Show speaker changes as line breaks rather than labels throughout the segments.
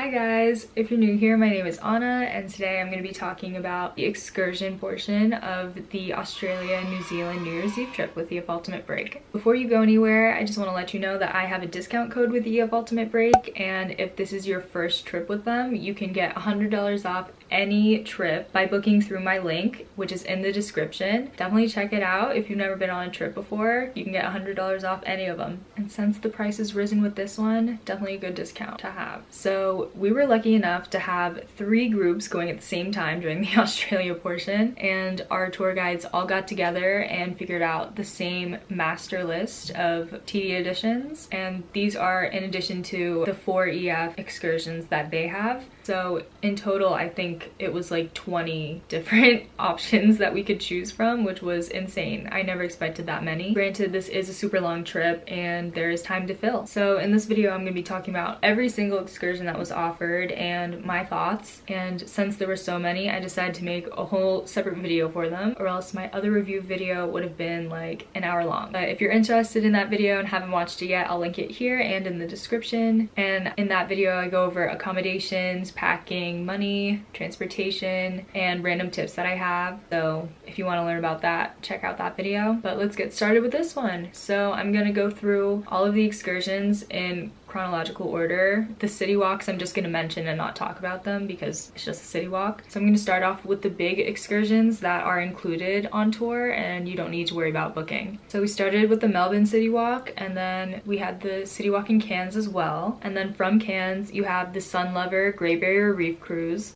Hi guys, if you're new here, my name is Anna and today I'm going to be talking about the excursion portion of the Australia-New Zealand New Year's Eve trip with EF Ultimate Break. Before you go anywhere, I just want to let you know that I have a discount code with EF Ultimate Break, and if this is your first trip with them, you can get $100 off any trip by booking through my link, which is in the description. Definitely check it out if you've never been on a trip before. You can get $100 off any of them. And since the price has risen with this one, definitely a good discount to have. So we were lucky enough to have 3 groups going at the same time during the Australia portion, and our tour guides all got together and figured out the same master list of TD editions, and these are in addition to the 4 EF excursions that they have. So in total, I think it was like 20 different options that we could choose from, which was insane. I never expected that many. Granted, this is a super long trip and there is time to fill. So in this video, I'm going to be talking about every single excursion that was offered and my thoughts. And since there were so many, I decided to make a whole separate video for them, or else my other review video would have been like an hour long. But if you're interested in that video and haven't watched it yet, I'll link it here and in the description. And in that video, I go over accommodations, packing, money, transportation, and random tips that I have. So if you want to learn about that, check out that video. But let's get started with this one. So I'm gonna go through all of the excursions in chronological order. The city walks I'm just going to mention and not talk about them because it's just a city walk. So I'm going to start off with the big excursions that are included on tour and you don't need to worry about booking. So we started with the Melbourne city walk, and then we had the city walk in Cairns as well. And then from Cairns you have the Sun Lover Great Barrier Reef cruise.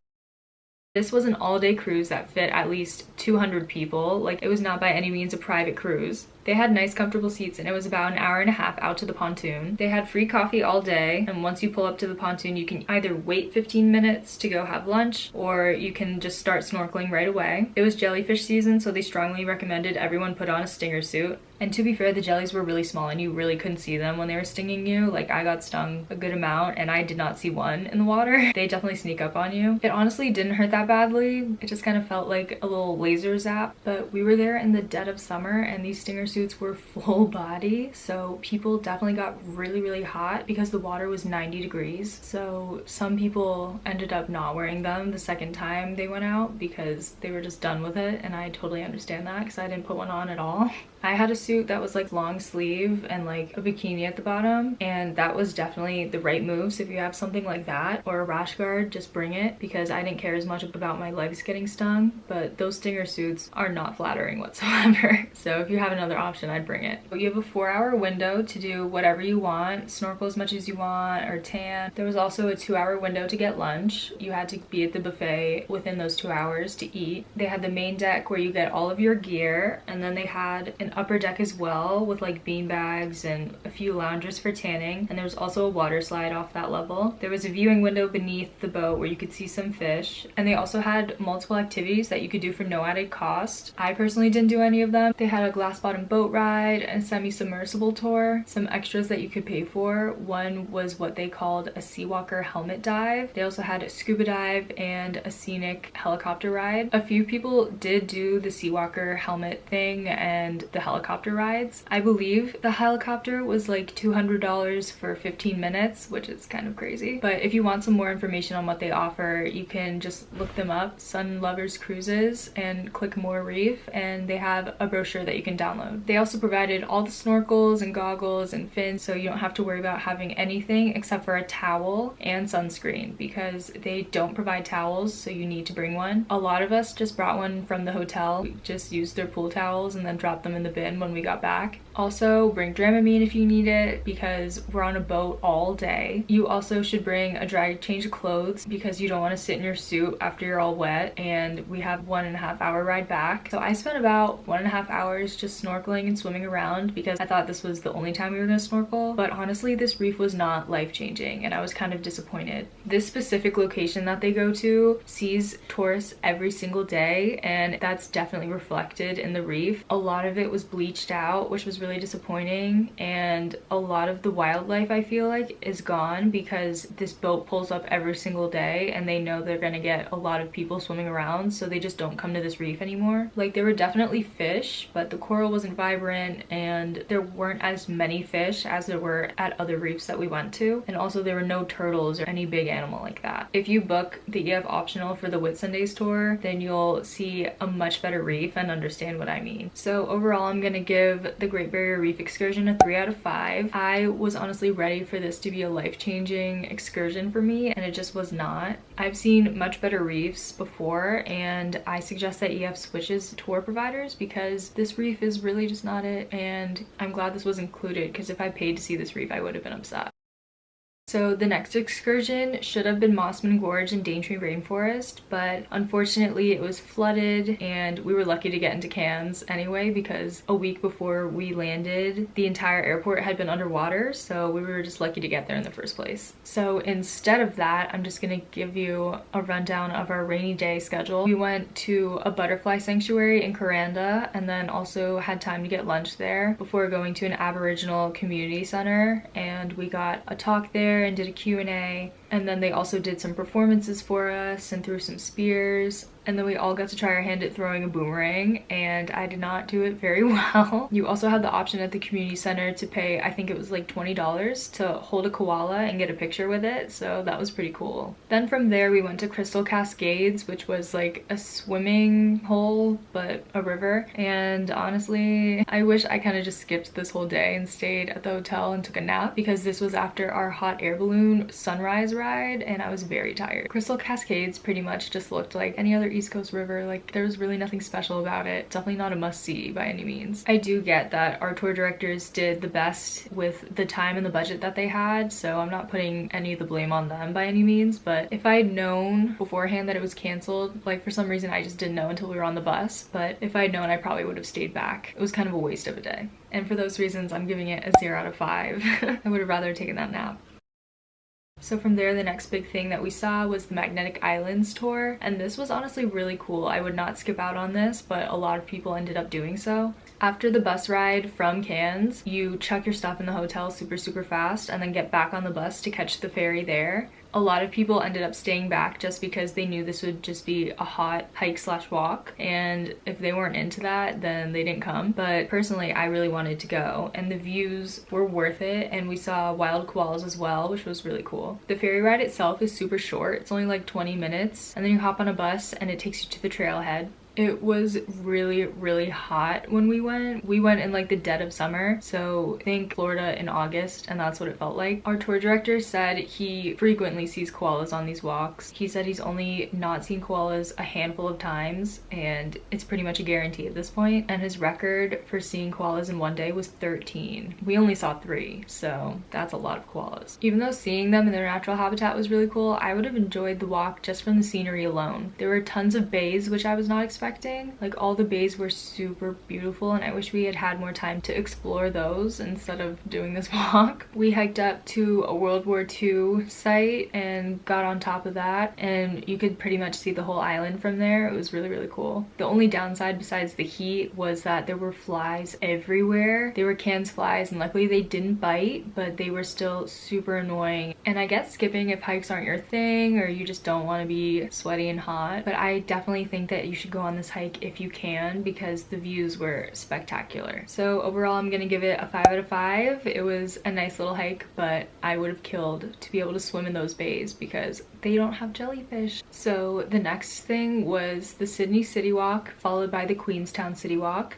This was an all-day cruise that fit at least 200 people. Like, it was not by any means a private cruise. They had nice comfortable seats and it was about an hour and a half out to the pontoon. They had free coffee all day, and once you pull up to the pontoon you can either wait 15 minutes to go have lunch or you can just start snorkeling right away. It was jellyfish season, so they strongly recommended everyone put on a stinger suit. And to be fair, the jellies were really small and you really couldn't see them when they were stinging you. Like, I got stung a good amount and I did not see one in the water. They definitely sneak up on you. It honestly didn't hurt that badly. It just kind of felt like a little laser zap. But we were there in the dead of summer and these stinger suits were full body. So people definitely got really hot because the water was 90 degrees. So some people ended up not wearing them the second time they went out because they were just done with it. And I totally understand that because I didn't put one on at all. I had a suit that was like long sleeve and like a bikini at the bottom, and that was definitely the right move. So if you have something like that or a rash guard, just bring it, because I didn't care as much about my legs getting stung, but those stinger suits are not flattering whatsoever. So if you have another option, I'd bring it. But you have a 4-hour window to do whatever you want, snorkel as much as you want or tan. There was also a 2-hour window to get lunch. You had to be at the buffet within those 2 hours to eat. They had the main deck where you get all of your gear, and then they had an upper deck as well with like bean bags and a few loungers for tanning, and there was also a water slide off that level. There was a viewing window beneath the boat where you could see some fish, and they also had multiple activities that you could do for no added cost. I personally didn't do any of them. They had a glass bottom boat ride, a semi-submersible tour, some extras that you could pay for. One was what they called a Seawalker helmet dive. They also had a scuba dive and a scenic helicopter ride. A few people did do the Seawalker helmet thing and the helicopter rides. I believe the helicopter was like $200 for 15 minutes, which is kind of crazy. But if you want some more information on what they offer, you can just look them up, Sun Lovers Cruises, and click More Reef, and they have a brochure that you can download. They also provided all the snorkels and goggles and fins, so you don't have to worry about having anything except for a towel and sunscreen, because they don't provide towels, so you need to bring one. A lot of us just brought one from the hotel. We just used their pool towels and then dropped them in the bin when we got back. Also, bring Dramamine if you need it, because we're on a boat all day. You also should bring a dry change of clothes because you don't want to sit in your suit after you're all wet, and we have 1.5 hour ride back. So I spent about 1.5 hours just snorkeling and swimming around because I thought this was the only time we were going to snorkel, but honestly this reef was not life-changing and I was kind of disappointed. This specific location that they go to sees tourists every single day, and that's definitely reflected in the reef. A lot of it was was bleached out, which was really disappointing, and a lot of the wildlife, I feel like, is gone because this boat pulls up every single day and they know they're gonna get a lot of people swimming around, so they just don't come to this reef anymore. Like, there were definitely fish, but the coral wasn't vibrant and there weren't as many fish as there were at other reefs that we went to, and also there were no turtles or any big animal like that. If you book the EF optional for the Whitsundays tour, then you'll see a much better reef and understand what I mean. So overall, I'm gonna give the Great Barrier Reef excursion a 3 out of 5. I was honestly ready for this to be a life-changing excursion for me, and it just was not. I've seen much better reefs before, and I suggest that EF switches tour providers because this reef is really just not it, and I'm glad this was included because if I paid to see this reef, I would have been upset. So the next excursion should have been Mossman Gorge and Daintree Rainforest, but unfortunately it was flooded, and we were lucky to get into Cairns anyway because a week before we landed, the entire airport had been underwater, so we were just lucky to get there in the first place. So instead of that, I'm just gonna give you a rundown of our rainy day schedule. We went to a butterfly sanctuary in Kuranda and then also had time to get lunch there before going to an Aboriginal community center, and we got a talk there and did a Q&A, and then they also did some performances for us and threw some spears, and then we all got to try our hand at throwing a boomerang, and I did not do it very well. You also had the option at the community center to pay, I think it was like $20 to hold a koala and get a picture with it, so that was pretty cool. Then from there we went to Crystal Cascades, which was like a swimming hole but a river, and honestly I wish I kind of just skipped this whole day and stayed at the hotel and took a nap because this was after our hot air balloon sunrise ride and I was very tired. Crystal Cascades pretty much just looked like any other East Coast river. Like, there was really nothing special about it. Definitely not a must-see by any means. I do get that our tour directors did the best with the time and the budget that they had, so I'm not putting any of the blame on them by any means, but if I had known beforehand that it was canceled, like for some reason I just didn't know until we were on the bus, but if I'd known I probably would have stayed back. It was kind of a waste of a day. And for those reasons, I'm giving it a 0 out of 5. I would have rather taken that nap. So from there, the next big thing that we saw was the Magnetic Islands tour, and this was honestly really cool. I would not skip out on this, but a lot of people ended up doing so. After the bus ride from Cairns, you chuck your stuff in the hotel super fast and then get back on the bus to catch the ferry there. A lot of people ended up staying back just because they knew this would just be a hot hike/walk, and if they weren't into that, then they didn't come. But personally, I really wanted to go, and the views were worth it, and we saw wild koalas as well, which was really cool. The ferry ride itself is super short. It's only like 20 minutes, and then you hop on a bus and it takes you to the trailhead. It was really hot when we went. We went in like the dead of summer, so think Florida in August, and that's what it felt like. Our tour director said he frequently sees koalas on these walks. He said he's only not seen koalas a handful of times, and it's pretty much a guarantee at this point. And his record for seeing koalas in one day was 13. We only saw 3, so that's a lot of koalas. Even though seeing them in their natural habitat was really cool, I would have enjoyed the walk just from the scenery alone. There were tons of bays, which I was not expecting. Like, all the bays were super beautiful, and I wish we had had more time to explore those instead of doing this walk. We hiked up to a World War II site and got on top of that, and you could pretty much see the whole island from there. It was really cool. The only downside besides the heat was that there were flies everywhere. They were Cairns flies, and luckily they didn't bite, but they were still super annoying. And I guess skipping if hikes aren't your thing or you just don't want to be sweaty and hot, but I definitely think that you should go on this hike if you can because the views were spectacular. So overall, I'm gonna give it a 5 out of 5. It was a nice little hike, but I would have killed to be able to swim in those bays because they don't have jellyfish. So the next thing was the Sydney City Walk, followed by the Queenstown City Walk.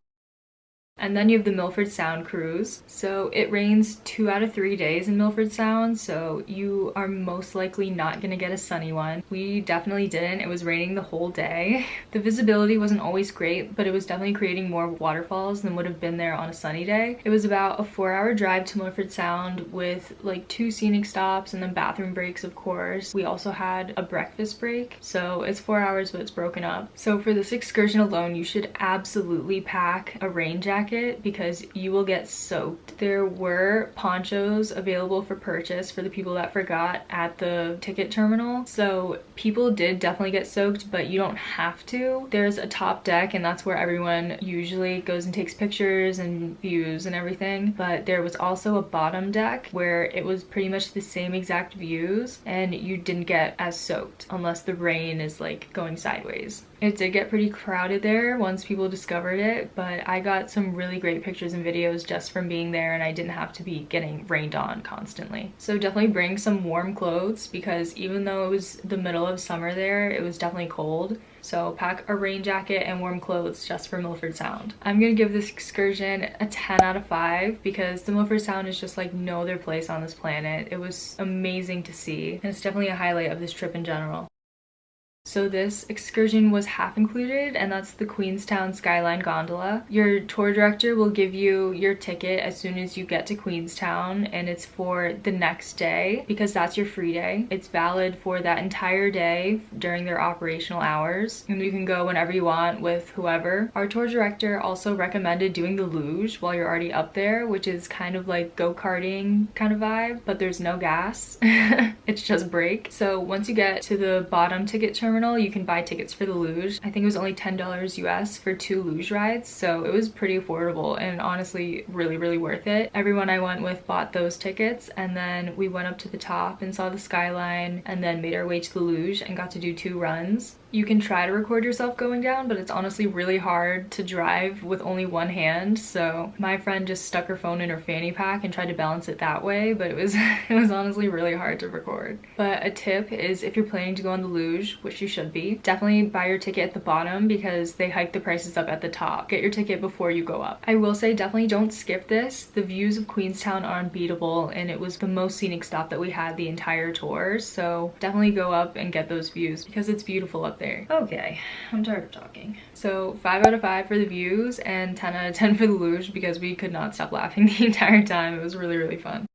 And then you have the Milford Sound cruise. So it rains 2 out of 3 days in Milford Sound, so you are most likely not gonna get a sunny one. We definitely didn't. It was raining the whole day. The visibility wasn't always great, but it was definitely creating more waterfalls than would have been there on a sunny day. It was about a 4-hour drive to Milford Sound with like 2 scenic stops and then bathroom breaks, of course. We also had a breakfast break, so it's 4 hours, but it's broken up. So for this excursion alone, you should absolutely pack a rain jacket jacket because you will get soaked. There were ponchos available for purchase for the people that forgot at the ticket terminal, so people did definitely get soaked, but you don't have to. There's a top deck and that's where everyone usually goes and takes pictures and views and everything, but there was also a bottom deck where it was pretty much the same exact views and you didn't get as soaked unless the rain is like going sideways. It did get pretty crowded there once people discovered it, but I got some really great pictures and videos just from being there and I didn't have to be getting rained on constantly. So definitely bring some warm clothes because even though it was the middle of summer there, it was definitely cold. So pack a rain jacket and warm clothes just for Milford Sound. I'm gonna give this excursion a 10 out of 5 because the Milford Sound is just like no other place on this planet. It was amazing to see and it's definitely a highlight of this trip in general. So this excursion was half included, and that's the Queenstown Skyline Gondola. Your tour director will give you your ticket as soon as you get to Queenstown, and it's for the next day because that's your free day. It's valid for that entire day during their operational hours, and you can go whenever you want with whoever. Our tour director also recommended doing the luge while you're already up there, which is kind of like go-karting kind of vibe, but there's no gas. It's just brake. So once you get to the bottom ticket terminal, you can buy tickets for the luge. I think it was only $10 US for 2 luge rides, so it was pretty affordable and honestly really worth it. Everyone I went with bought those tickets, and then we went up to the top and saw the skyline and then made our way to the luge and got to do 2 runs. You can try to record yourself going down, but it's honestly really hard to drive with only one hand. So my friend just stuck her phone in her fanny pack and tried to balance it that way, but it was honestly really hard to record. But a tip is if you're planning to go on the luge, which you should be, definitely buy your ticket at the bottom because they hike the prices up at the top. Get your ticket before you go up. I will say definitely don't skip this. The views of Queenstown are unbeatable and it was the most scenic stop that we had the entire tour. So definitely go up and get those views because it's beautiful up there. Okay, I'm tired of talking. So 5 out of 5 for the views and 10 out of 10 for the luge because we could not stop laughing the entire time. It was really fun.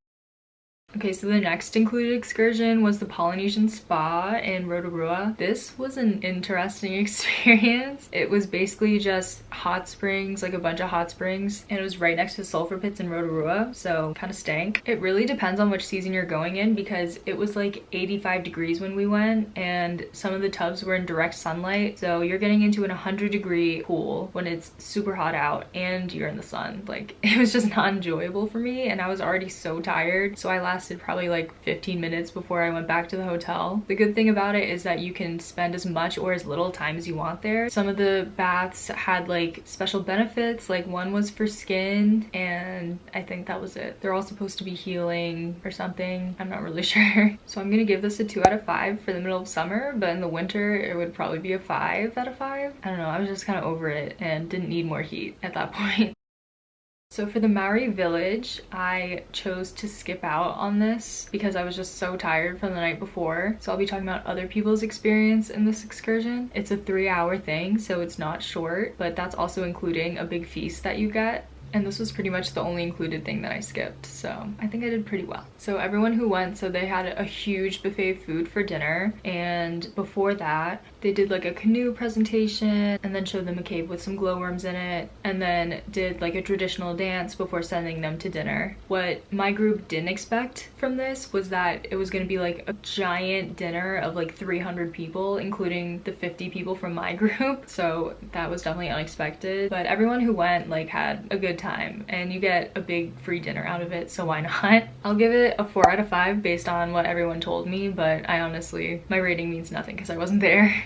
Okay, so the next included excursion was the Polynesian spa in Rotorua. This was an interesting experience. It was basically just hot springs, like a bunch of hot springs, and it was right next to sulfur pits in Rotorua, so kind of stank. It really depends on which season you're going in because it was like 85 degrees when we went and some of the tubs were in direct sunlight, so you're getting into an 100-degree pool when it's super hot out and you're in the sun. Like, it was just not enjoyable for me and I was already so tired, so I lasted probably like 15 minutes before I went back to the hotel. The good thing about it is that you can spend as much or as little time as you want there. Some of the baths had like special benefits, like one was for skin and I think that was it. They're all supposed to be healing or something. I'm not really sure. So I'm gonna give this a 2 out of 5 for the middle of summer, but in the winter it would probably be a 5 out of 5. I don't know, I was just kind of over it and didn't need more heat at that point. So for the Maori village, I chose to skip out on this because I was just so tired from the night before. So I'll be talking about other people's experience in this excursion. It's a 3-hour thing, so it's not short, but that's also including a big feast that you get. And this was pretty much the only included thing that I skipped, so I think I did pretty well. So everyone who went, so they had a huge buffet of food for dinner, and before that they did like a canoe presentation and then showed them a cave with some glowworms in it, and then did like a traditional dance before sending them to dinner. What my group didn't expect from this was that it was going to be like a giant dinner of like 300 people, including the 50 people from my group, so that was definitely unexpected. But everyone who went like had a good time and you get a big free dinner out of it, so why not? I'll give it a 4 out of 5 based on what everyone told me, but I honestly, my rating means nothing because I wasn't there.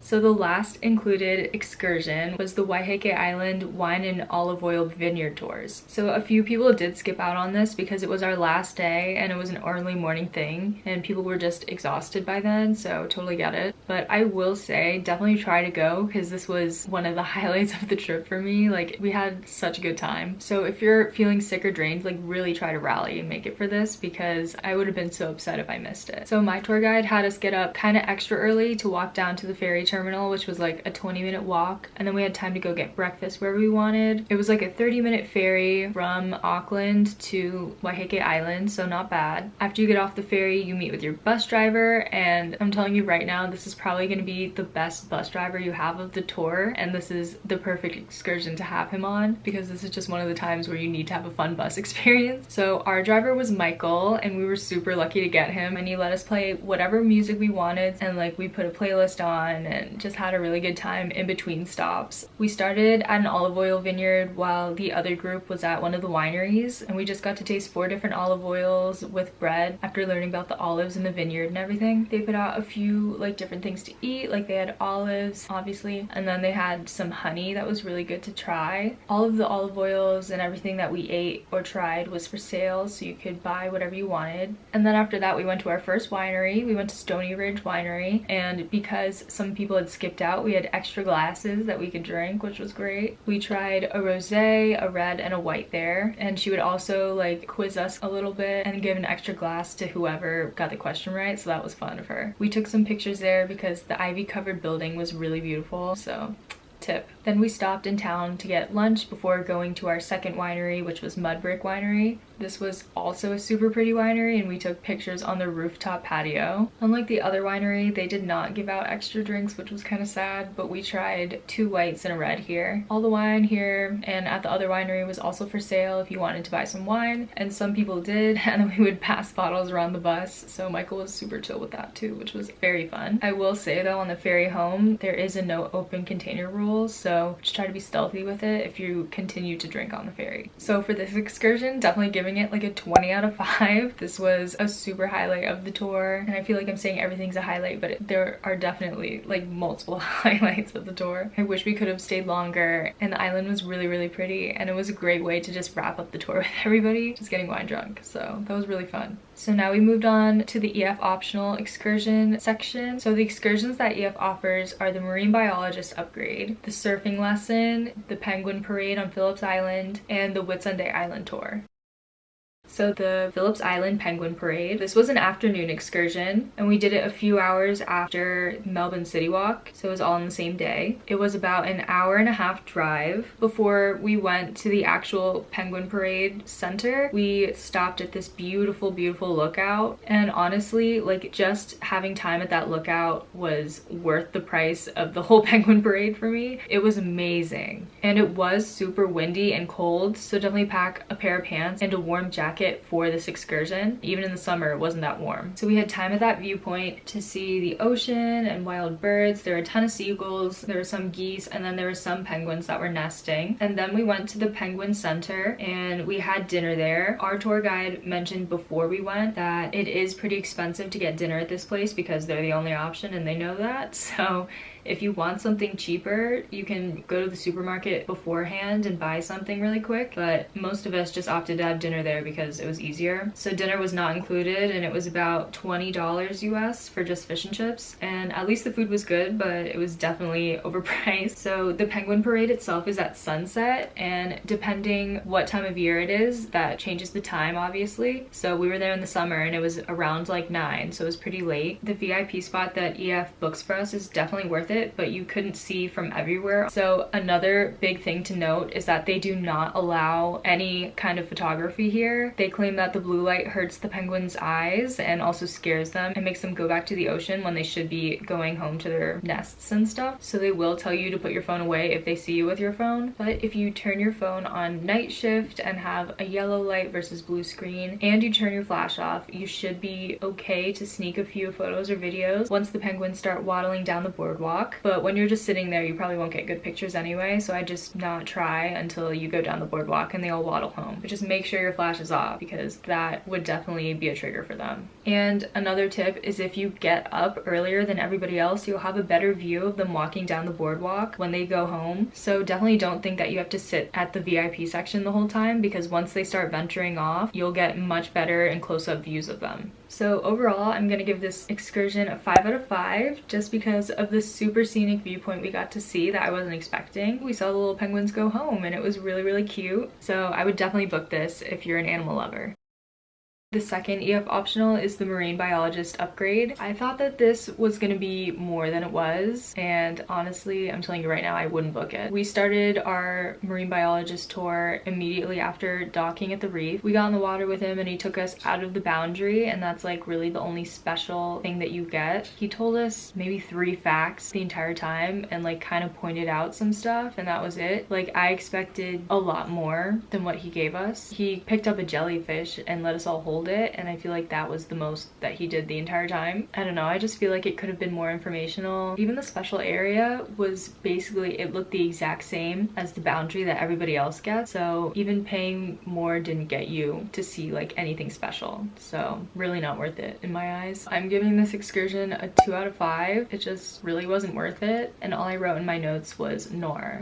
So the last included excursion was the Waiheke Island wine and olive oil vineyard tours. So a few people did skip out on this because it was our last day and it was an early morning thing and people were just exhausted by then, so totally get it. But I will say definitely try to go because this was one of the highlights of the trip for me. Like, we had such a good time. So if you're feeling sick or drained, like really try to rally and make it for this because I would have been so upset if I missed it. So my tour guide had us get up kind of extra early to walk down to the ferry terminal, which was like a 20-minute walk, and then we had time to go get breakfast wherever we wanted. It was like a 30-minute ferry from Auckland to Waiheke Island, so not bad. After you get off the ferry, you meet with your bus driver, and I'm telling you right now, this is probably going to be the best bus driver you have of the tour, and this is the perfect excursion to have him on, because this is just one of the times where you need to have a fun bus experience. So our driver was Michael, and we were super lucky to get him, and he let us play whatever music we wanted, and like we put a playlist on and just had a really good time in between stops. We started at an olive oil vineyard while the other group was at one of the wineries, and we just got to taste 4 different olive oils with bread after learning about the olives in the vineyard and everything. They put out a few like different things to eat, like they had olives obviously, and then they had some honey that was really good to try. All of the olive oils and everything that we ate or tried was for sale, so you could buy whatever you wanted. And then after that we went to our first winery. We went to Stony Ridge Winery, and because some people had skipped out, we had extra glasses that we could drink, which was great. We tried a rosé, a red, and a white there, and she would also like quiz us a little bit and give an extra glass to whoever got the question right, so that was fun of her. We took some pictures there because the ivy covered building was really beautiful, so tip. Then we stopped in town to get lunch before going to our second winery, which was Mud Brick Winery. This was also a super pretty winery, and we took pictures on the rooftop patio. Unlike the other winery, they did not give out extra drinks, which was kind of sad, but we tried 2 whites and a red here. All the wine here and at the other winery was also for sale if you wanted to buy some wine, and some people did, and then we would pass bottles around the bus, so Michael was super chill with that too, which was very fun. I will say though, on the ferry home, there is a no open container rule, so just try to be stealthy with it if you continue to drink on the ferry. So for this excursion, definitely giving it like a 20 out of 5. This was a super highlight of the tour, and I feel like I'm saying everything's a highlight, but there are definitely like multiple highlights of the tour. I wish we could have stayed longer, and the island was really pretty, and it was a great way to just wrap up the tour with everybody just getting wine drunk, so that was really fun. So now we moved on to the EF optional excursion section. So the excursions that EF offers are the marine biologist upgrade, the surfing lesson, the penguin parade on Phillip's Island, and the Whitsunday Island tour. So the Phillip's Island Penguin Parade. This was an afternoon excursion, and we did it a few hours after Melbourne City Walk, so it was all on the same day. It was about an hour-and-a-half drive. Before we went to the actual Penguin Parade center, we stopped at this beautiful lookout, and honestly, like, just having time at that lookout was worth the price of the whole Penguin Parade for me. It was amazing, and it was super windy and cold, so definitely pack a pair of pants and a warm jacket for this excursion. Even in the summer, it wasn't that warm. So we had time at that viewpoint to see the ocean and wild birds. There were a ton of seagulls, there were some geese, and then there were some penguins that were nesting. And then we went to the Penguin Center and we had dinner there. Our tour guide mentioned before we went that it is pretty expensive to get dinner at this place because they're the only option, and they know that. So if you want something cheaper, you can go to the supermarket beforehand and buy something really quick, but most of us just opted to have dinner there because it was easier. So dinner was not included, and it was about $20 US for just fish and chips, and at least the food was good, but it was definitely overpriced. So the Penguin Parade itself is at sunset, and depending what time of year it is, that changes the time obviously. So we were there in the summer and it was around like 9, so it was pretty late. The VIP spot that EF books for us is definitely worth it, but you couldn't see from everywhere. So another big thing to note is that they do not allow any kind of photography here. They claim that the blue light hurts the penguins' eyes and also scares them and makes them go back to the ocean when they should be going home to their nests and stuff. So they will tell you to put your phone away if they see you with your phone. But if you turn your phone on night shift and have a yellow light versus blue screen, and you turn your flash off, you should be okay to sneak a few photos or videos once the penguins start waddling down the boardwalk. But when you're just sitting there, you probably won't get good pictures anyway, so I just not try until you go down the boardwalk and they all waddle home. But just make sure your flash is off, because that would definitely be a trigger for them. And another tip is if you get up earlier than everybody else, you'll have a better view of them walking down the boardwalk when they go home. So definitely don't think that you have to sit at the VIP section the whole time, because once they start venturing off, you'll get much better and close-up views of them. So overall, I'm gonna give this excursion a 5 out of 5 just because of the super scenic viewpoint we got to see that I wasn't expecting. We saw the little penguins go home and it was really cute. So I would definitely book this if you're an animal lover. The second EF optional is the marine biologist upgrade. I thought that this was gonna be more than it was, and honestly, I'm telling you right now, I wouldn't book it. We started our marine biologist tour immediately after docking at the reef. We got in the water with him and he took us out of the boundary, and that's like really the only special thing that you get. He told us maybe 3 facts the entire time and like kind of pointed out some stuff, and that was it. Like, I expected a lot more than what he gave us. He picked up a jellyfish and let us all hold it, and I feel like that was the most that he did the entire time. I don't know, I just feel like it could have been more informational. Even the special area was basically, it looked the exact same as the boundary that everybody else gets, so even paying more didn't get you to see like anything special, so really not worth it in my eyes. I'm giving this excursion a 2 out of 5. It just really wasn't worth it, and all I wrote in my notes was nor.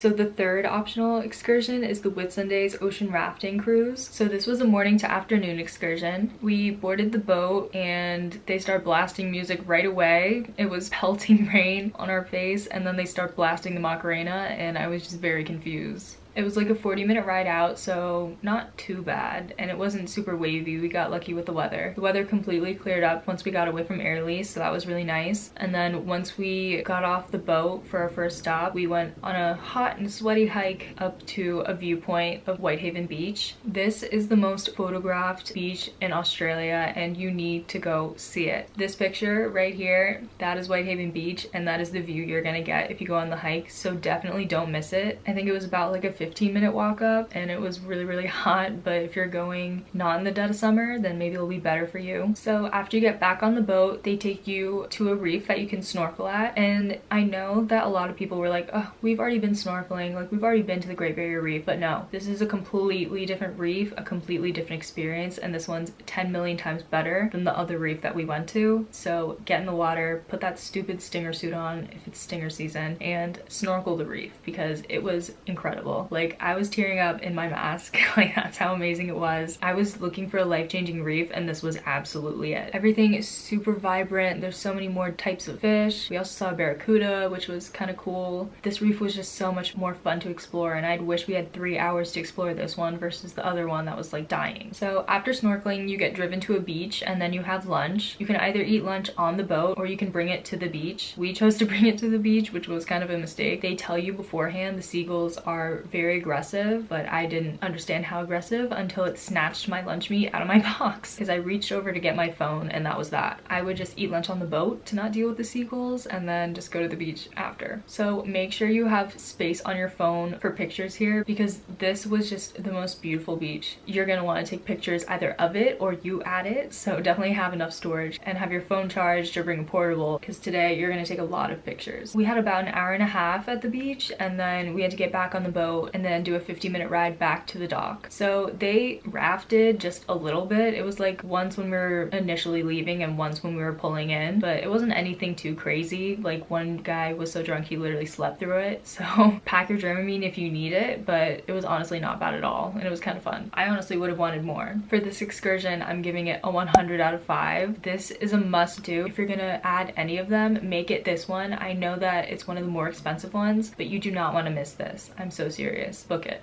So the third optional excursion is the Whitsunday's ocean rafting cruise. So this was a morning to afternoon excursion. We boarded the boat and they start blasting music right away. It was pelting rain on our face, and then they start blasting the Macarena, and I was just very confused. It was like a 40-minute ride out, so not too bad, and it wasn't super wavy. We got lucky with the weather. The weather completely cleared up once we got away from Airlie, so that was really nice. And then once we got off the boat for our first stop, we went on a hot and sweaty hike up to a viewpoint of Whitehaven Beach. This is the most photographed beach in Australia, and you need to go see it. This picture right here, that is Whitehaven Beach, and that is the view you're gonna get if you go on the hike, so definitely don't miss it. I think it was about like a 15-minute walk up, and it was really hot, but if you're going not in the dead of summer, then maybe it'll be better for you. So after you get back on the boat, they take you to a reef that you can snorkel at, and I know that a lot of people were like, oh, we've already been snorkeling, like we've already been to the Great Barrier Reef, but no, this is a completely different reef, a completely different experience, and this one's 10 million times better than the other reef that we went to. So get in the water, put that stupid stinger suit on if it's stinger season, and snorkel the reef, because it was incredible. Like, I was tearing up in my mask. Like, that's how amazing it was. I was looking for a life-changing reef, and this was absolutely it. Everything is super vibrant. There's so many more types of fish. We also saw a barracuda, which was kind of cool. This reef was just so much more fun to explore, and I'd wish we had 3 hours to explore this one versus the other one that was like dying. So after snorkeling, you get driven to a beach, and then you have lunch. You can either eat lunch on the boat or you can bring it to the beach. We chose to bring it to the beach, which was kind of a mistake. They tell you beforehand the seagulls are very aggressive, but I didn't understand how aggressive until it snatched my lunch meat out of my box, because I reached over to get my phone, and that was that. I would just eat lunch on the boat to not deal with the seagulls, and then just go to the beach after. So make sure you have space on your phone for pictures here, because this was just the most beautiful beach. You're gonna want to take pictures either of it or you at it, so definitely have enough storage and have your phone charged or bring a portable, because today you're gonna take a lot of pictures. We had about an hour and a half at the beach, and then we had to get back on the boat and then do a 50-minute ride back to the dock. So they rafted just a little bit. It was like once when we were initially leaving and once when we were pulling in, but it wasn't anything too crazy. Like, one guy was so drunk he literally slept through it, so pack your Dramamine if you need it, but it was honestly not bad at all, and it was kind of fun. I honestly would have wanted more. For this excursion, I'm giving it a 100 out of 5. This is a must do. If you're gonna add any of them, make it this one. I know that it's one of the more expensive ones, but you do not want to miss this. I'm so serious. Book it.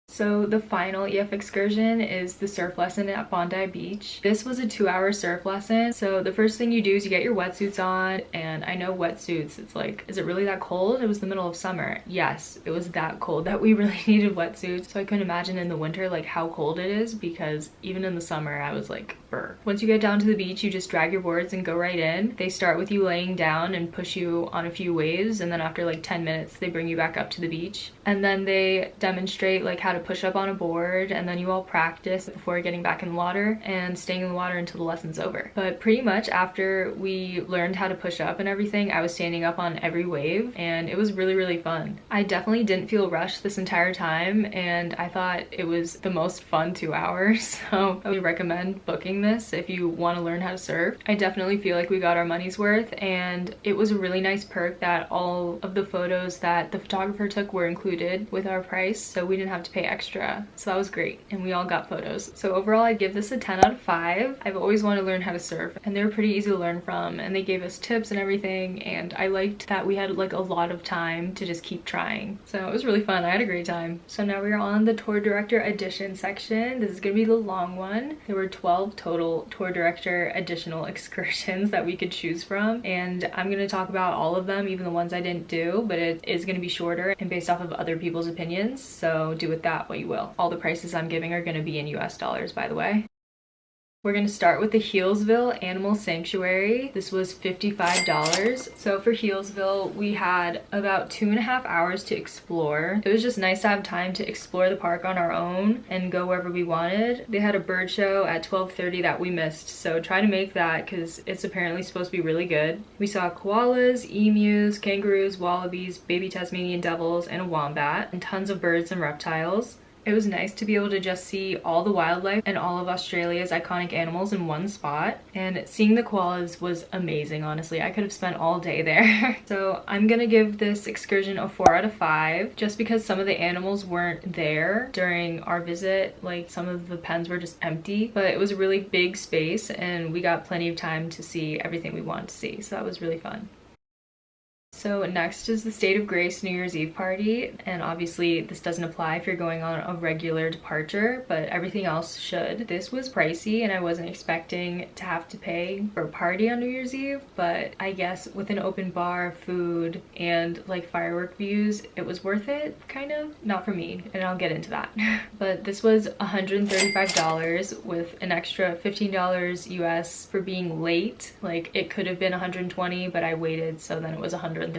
So the final EF excursion is the surf lesson at Bondi Beach. This was a 2-hour surf lesson. So the first thing you do is you get your wetsuits on, and I know wetsuits, it's like, is it really that cold? It was the middle of summer. Yes, it was that cold that we really needed wetsuits. So I couldn't imagine in the winter like how cold it is, because even in the summer I was like, brr. Once you get down to the beach, you just drag your boards and go right in. They start with you laying down and push you on a few waves, and then after like 10 minutes they bring you back up to the beach, and then they demonstrate like how to push up on a board, and then you all practice before getting back in the water and staying in the water until the lesson's over. But pretty much after we learned how to push up and everything, I was standing up on every wave, and it was really fun. I definitely didn't feel rushed this entire time, and I thought it was the most fun 2 hours. So I would recommend booking this if you want to learn how to surf. I definitely feel like we got our money's worth, and it was a really nice perk that all of the photos that the photographer took were included with our price, so we didn't have to pay extra, so that was great, and we all got photos. So overall I'd give this a 10 out of 5. I've always wanted to learn how to surf, and they were pretty easy to learn from, and they gave us tips and everything, and I liked that we had like a lot of time to just keep trying. So it was really fun. I had a great time. So now we are on the tour director edition section. This is gonna be the long one. There were 12 total tour director additional excursions that we could choose from, and I'm gonna talk about all of them, even the ones I didn't do, but it is gonna be shorter and based off of other people's opinions, so do with that what you will. All the prices I'm giving are gonna be in US dollars, by the way. We're gonna start with the Healesville Animal Sanctuary. This was $55. So for Healesville, we had about 2.5 hours to explore. It was just nice to have time to explore the park on our own and go wherever we wanted. They had a bird show at 12:30 that we missed, so try to make that because it's apparently supposed to be really good. We saw koalas, emus, kangaroos, wallabies, baby Tasmanian devils, and a wombat, and tons of birds and reptiles. It was nice to be able to just see all the wildlife and all of Australia's iconic animals in one spot, and seeing the koalas was amazing. Honestly, I could have spent all day there. So I'm gonna give this excursion a 4 out of 5 just because some of the animals weren't there during our visit. Like some of the pens were just empty, but it was a really big space and we got plenty of time to see everything we wanted to see, so that was really fun. So next is the State of Grace New Year's Eve party, and obviously this doesn't apply if you're going on a regular departure, but everything else should. This was pricey and I wasn't expecting to have to pay for a party on New Year's Eve, but I guess with an open bar, food, and like firework views, it was worth it, kind of. Not for me, and I'll get into that. But this was $135 with an extra $15 US for being late. Like it could have been 120, but I waited, so then it was 135.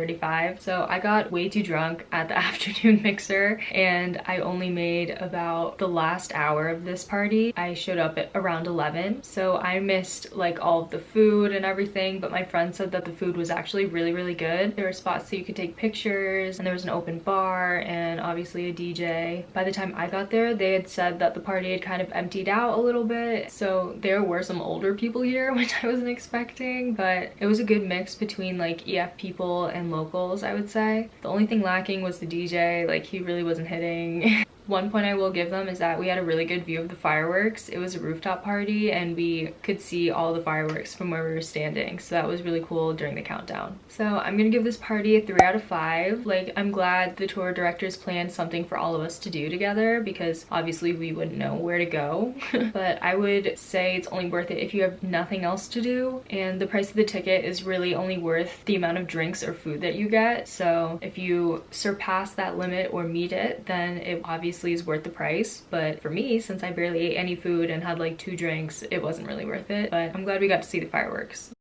So I got way too drunk at the afternoon mixer, and I only made about the last hour of this party. I showed up at around 11, so I missed like all of the food and everything, but my friend said that the food was actually really good. There were spots that you could take pictures, and there was an open bar and obviously a DJ. By the time I got there, they had said that the party had kind of emptied out a little bit, so there were some older people here, which I wasn't expecting, but it was a good mix between like EF people and locals, I would say. The only thing lacking was the DJ. Like he really wasn't hitting. One point I will give them is that we had a really good view of the fireworks. It was a rooftop party and we could see all the fireworks from where we were standing, so that was really cool during the countdown. So I'm gonna give this party a 3 out of 5. Like I'm glad the tour directors planned something for all of us to do together because obviously we wouldn't know where to go. But I would say it's only worth it if you have nothing else to do, and the price of the ticket is really only worth the amount of drinks or food that you get. So if you surpass that limit or meet it, then it obviously is worth the price. But for me, since I barely ate any food and had like 2 drinks, it wasn't really worth it. But I'm glad we got to see the fireworks.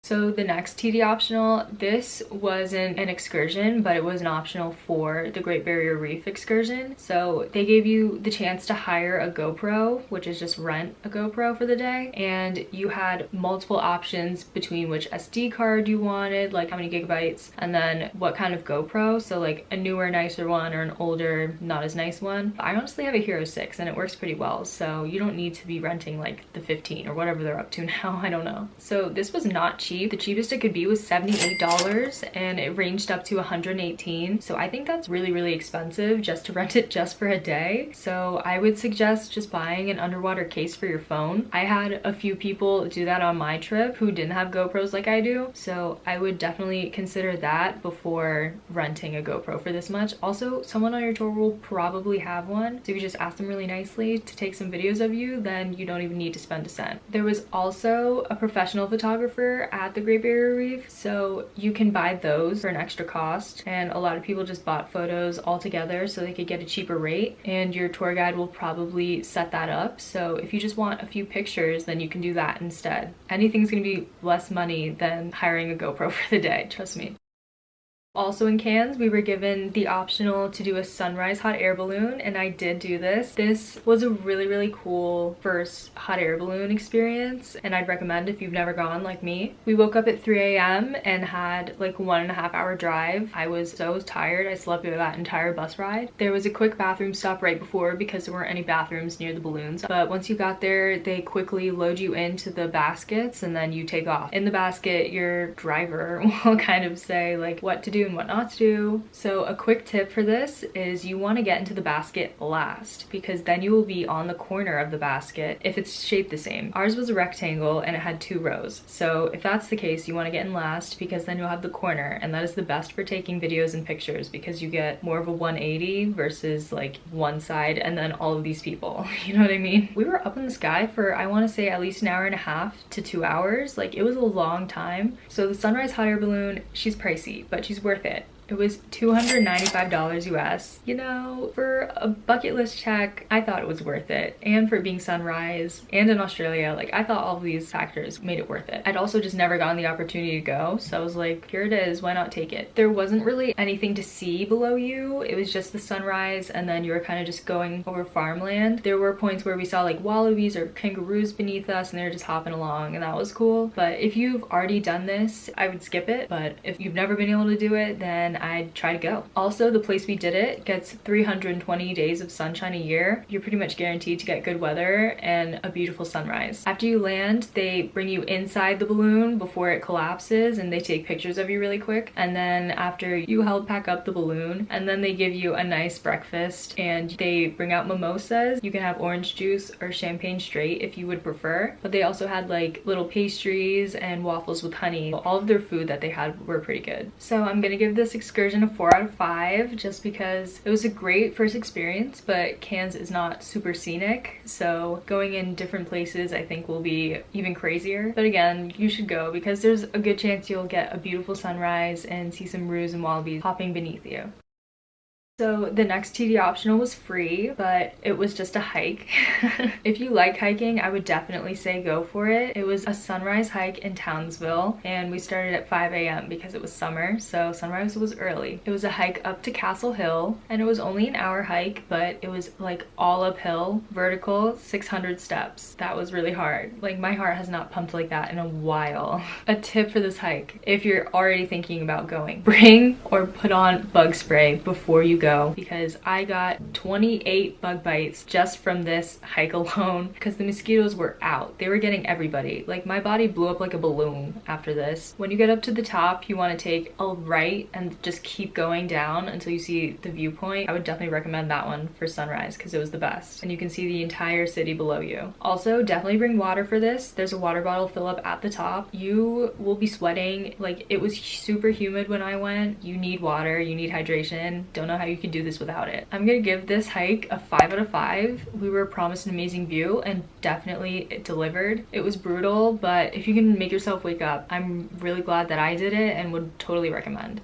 So the next TD optional, this wasn't an excursion, but it was an optional for the Great Barrier Reef excursion. So they gave you the chance to hire a GoPro, which is just rent a GoPro for the day. And you had multiple options between which SD card you wanted, like how many gigabytes, and then what kind of GoPro. So like a newer, nicer one or an older, not as nice one. I honestly have a Hero 6 and it works pretty well. So you don't need to be renting like the 15 or whatever they're up to now, I don't know. So this was not cheap. The cheapest it could be was $78 and it ranged up to $118. So I think that's really expensive just to rent it just for a day. So I would suggest just buying an underwater case for your phone. I had a few people do that on my trip who didn't have GoPros like I do. So I would definitely consider that before renting a GoPro for this much. Also, someone on your tour will probably have one. So if you just ask them really nicely to take some videos of you, then you don't even need to spend a cent. There was also a professional photographer at the Great Barrier Reef, so you can buy those for an extra cost, and a lot of people just bought photos all together so they could get a cheaper rate, and your tour guide will probably set that up. So if you just want a few pictures, then you can do that instead. Anything's gonna be less money than hiring a GoPro for the day, trust me. Also in Cairns, we were given the optional to do a sunrise hot air balloon, and I did do this. This was a really cool first hot air balloon experience, and I'd recommend if you've never gone like me. We woke up at 3 a.m. and had like 1.5 hour drive. I was so tired, I slept through that entire bus ride. There was a quick bathroom stop right before because there weren't any bathrooms near the balloons, but once you got there, they quickly load you into the baskets and then you take off. In the basket, your driver will kind of say like what to do do and what not to do. So a quick tip for this is you want to get into the basket last, because then you will be on the corner of the basket if it's shaped the same. Ours was a rectangle and it had 2 rows. So if that's the case, you want to get in last, because then you'll have the corner, and that is the best for taking videos and pictures because you get more of a 180 versus like one side and then all of these people. You know what I mean? We were up in the sky for, I want to say, at least an hour and a half to 2 hours. Like, it was a long time. So the sunrise hot air balloon, she's pricey, but she's worth it. It was $295 US. You know, for a bucket list check, I thought it was worth it. And for it being sunrise and in Australia, like, I thought all of these factors made it worth it. I'd also just never gotten the opportunity to go, so I was like, here it is, why not take it? There wasn't really anything to see below you. It was just the sunrise, and then you were kind of just going over farmland. There were points where we saw like wallabies or kangaroos beneath us, and they were just hopping along, and that was cool. But if you've already done this, I would skip it. But if you've never been able to do it, then I'd try to go. Also, the place we did it gets 320 days of sunshine a year. You're pretty much guaranteed to get good weather and a beautiful sunrise. After you land, they bring you inside the balloon before it collapses, and they take pictures of you really quick. And then after you help pack up the balloon, and then they give you a nice breakfast, and they bring out mimosas. You can have orange juice or champagne straight if you would prefer, but they also had like little pastries and waffles with honey. All of their food that they had were pretty good. So I'm gonna give this excursion a 4 out of 5 just because it was a great first experience, but Cairns is not super scenic, so going in different places I think will be even crazier. But again, you should go because there's a good chance you'll get a beautiful sunrise and see some roos and wallabies hopping beneath you. So the next TD optional was free, but it was just a hike. If you like hiking, I would definitely say go for it. It was a sunrise hike in Townsville, and we started at 5 a.m. because it was summer, so sunrise was early. It was a hike up to Castle Hill, and it was only an hour hike, but it was like all uphill, vertical, 600 steps. That was really hard. Like, my heart has not pumped like that in a while. A tip for this hike, if you're already thinking about going, bring or put on bug spray before you go, because I got 28 bug bites just from this hike alone because the mosquitoes were out. They were getting everybody. Like, my body blew up like a balloon after this. When you get up to the top, you want to take a right and just keep going down until you see the viewpoint. I would definitely recommend that one for sunrise because it was the best, and you can see the entire city below you. Also, definitely bring water for this. There's a water bottle fill up at the top. You will be sweating. Like, it was super humid when I went. You need water, you need hydration. Don't know how you can do this without it. I'm gonna give this hike a 5 out of 5. We were promised an amazing view, and definitely it delivered. It was brutal, but if you can make yourself wake up, I'm really glad that I did it and would totally recommend.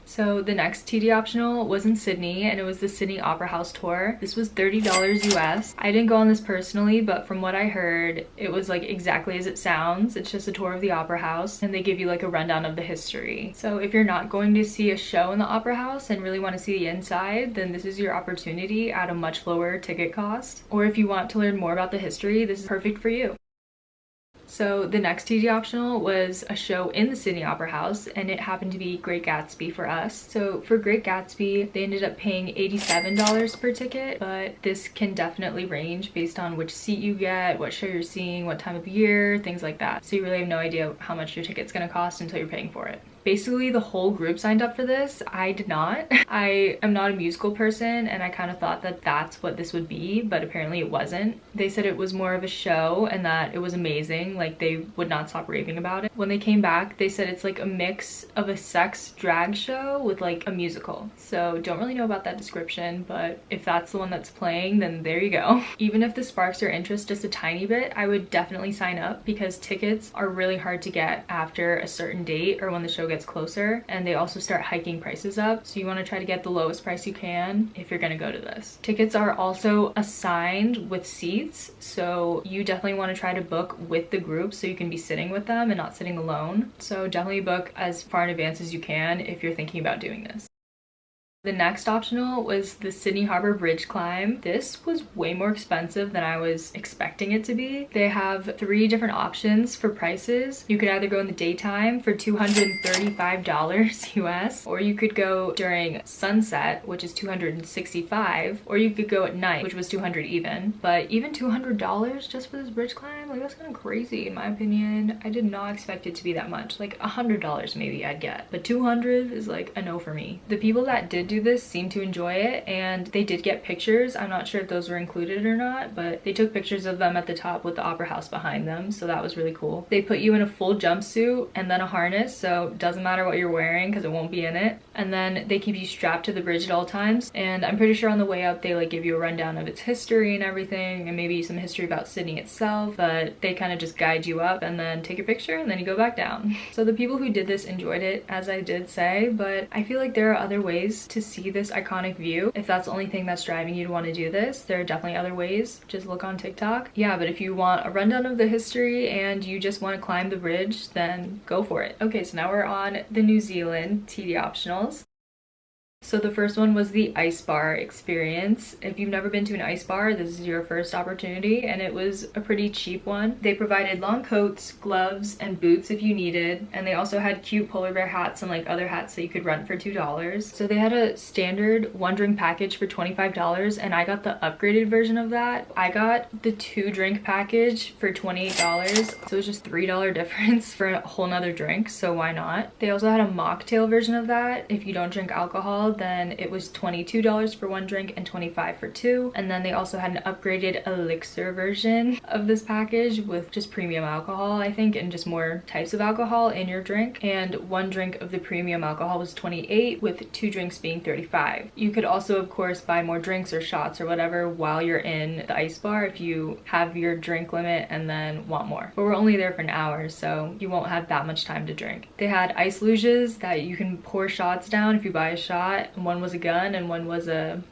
So the next TD optional was in Sydney, and it was the Sydney Opera House tour. This was $30 US. I didn't go on this personally, but from what I heard, it was like exactly as it sounds. It's just a tour of the Opera House, and they give you like a rundown of the history. So if you're not going to see a show in the Opera House and really want to see the inside, then this is your opportunity at a much lower ticket cost. Or if you want to learn more about the history, this is perfect for you. So the next TD optional was a show in the Sydney Opera House, and it happened to be Great Gatsby for us. So for Great Gatsby, they ended up paying $87 per ticket, but this can definitely range based on which seat you get, what show you're seeing, what time of year, things like that. So you really have no idea how much your ticket's gonna cost until you're paying for it. Basically, the whole group signed up for this. I did not. I am not a musical person, and I kind of thought that that's what this would be, but apparently it wasn't. They said it was more of a show and that it was amazing. Like, they would not stop raving about it. When they came back, they said it's like a mix of a sex drag show with like a musical. So don't really know about that description, but if that's the one that's playing, then there you go. Even if this sparks your interest just a tiny bit, I would definitely sign up because tickets are really hard to get after a certain date or when the show gets closer, and they also start hiking prices up, so you want to try to get the lowest price you can if you're going to go to this. Tickets are also assigned with seats, so you definitely want to try to book with the group so you can be sitting with them and not sitting alone. So definitely book as far in advance as you can if you're thinking about doing this. The next optional was the Sydney Harbour Bridge climb. This was way more expensive than I was expecting it to be. They have 3 different options for prices. You could either go in the daytime for $235 US, or you could go during sunset, which is $265, or you could go at night, which was $200 even. But even $200 just for this bridge climb, like that's kind of crazy in my opinion. I did not expect it to be that much. Like $100 maybe I'd get, but $200 is like a no for me. The people that did do this seemed to enjoy it, and they did get pictures. I'm not sure if those were included or not, but they took pictures of them at the top with the opera house behind them, so that was really cool. They put you in a full jumpsuit and then a harness, so it doesn't matter what you're wearing because it won't be in it. And then they keep you strapped to the bridge at all times, and I'm pretty sure on the way up they like give you a rundown of its history and everything, and maybe some history about Sydney itself, but they kind of just guide you up and then take your picture and then you go back down. So the people who did this enjoyed it, as I did say, but I feel like there are other ways to see this iconic view. If that's the only thing that's driving you to want to do this, there are definitely other ways. Just look on TikTok. Yeah, but if you want a rundown of the history and you just want to climb the bridge, then go for it. Okay, so now we're on the New Zealand TD optionals. So the first one was the ice bar experience. If you've never been to an ice bar, this is your first opportunity, and it was a pretty cheap one. They provided long coats, gloves, and boots if you needed, and they also had cute polar bear hats and like other hats that you could rent for $2. So they had a standard 1-drink package for $25, and I got the upgraded version of that. I got the 2-drink package for $28, so it was just $3 difference for a whole nother drink, so why not? They also had a mocktail version of that. If you don't drink alcohol, then it was $22 for 1 drink and $25 for 2. And then they also had an upgraded elixir version of this package with just premium alcohol, I think, and just more types of alcohol in your drink. And 1 drink of the premium alcohol was $28, with 2 drinks being $35. You could also, of course, buy more drinks or shots or whatever while you're in the ice bar if you have your drink limit and then want more. But we're only there for an hour, so you won't have that much time to drink. They had ice luges that you can pour shots down if you buy a shot. And one was a gun and one was a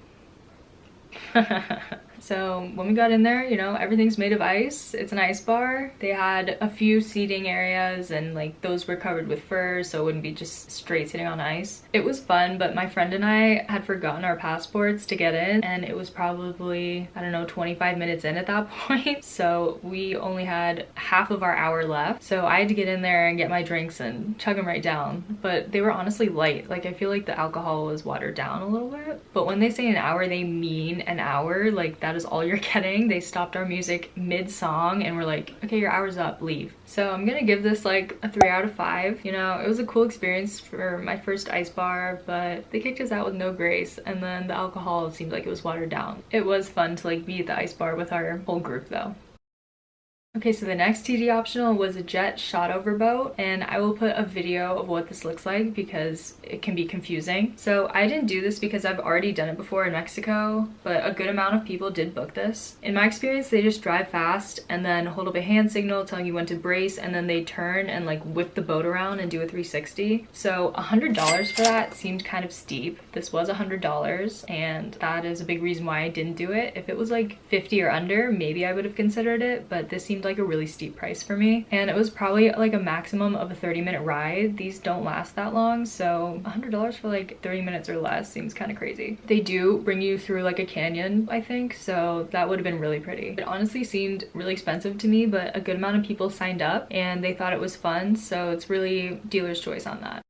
So when we got in there, you know, everything's made of ice. It's an ice bar. They had a few seating areas, and like those were covered with fur, so it wouldn't be just straight sitting on ice. It was fun, but my friend and I had forgotten our passports to get in, and it was probably, I don't know, 25 minutes in at that point. So we only had half of our hour left. So I had to get in there and get my drinks and chug them right down. But they were honestly light. Like I feel like the alcohol was watered down a little bit. But when they say an hour, they mean an hour. Like that is all you're getting. They stopped our music mid-song and we're like, okay, your hour's up, leave. So I'm gonna give this like a 3 out of 5. You know, it was a cool experience for my first ice bar, but they kicked us out with no grace, and then the alcohol seemed like it was watered down. It was fun to like be at the ice bar with our whole group though. Okay, so the next TD optional was a jet shotover boat, and I will put a video of what this looks like because it can be confusing. So I didn't do this because I've already done it before in Mexico, but a good amount of people did book this. In my experience, they just drive fast and then hold up a hand signal telling you when to brace, and then they turn and like whip the boat around and do a 360. So $100 for that seemed kind of steep. This was $100, and that is a big reason why I didn't do it. If it was like 50 or under, maybe I would have considered it, but this seemed like a really steep price for me, and it was probably like a maximum of a 30-minute ride. These don't last that long, so $100 for like 30 minutes or less seems kind of crazy. They do bring you through like a canyon, I think, so that would have been really pretty. It honestly seemed really expensive to me, but a good amount of people signed up and they thought it was fun, so it's really dealer's choice on that.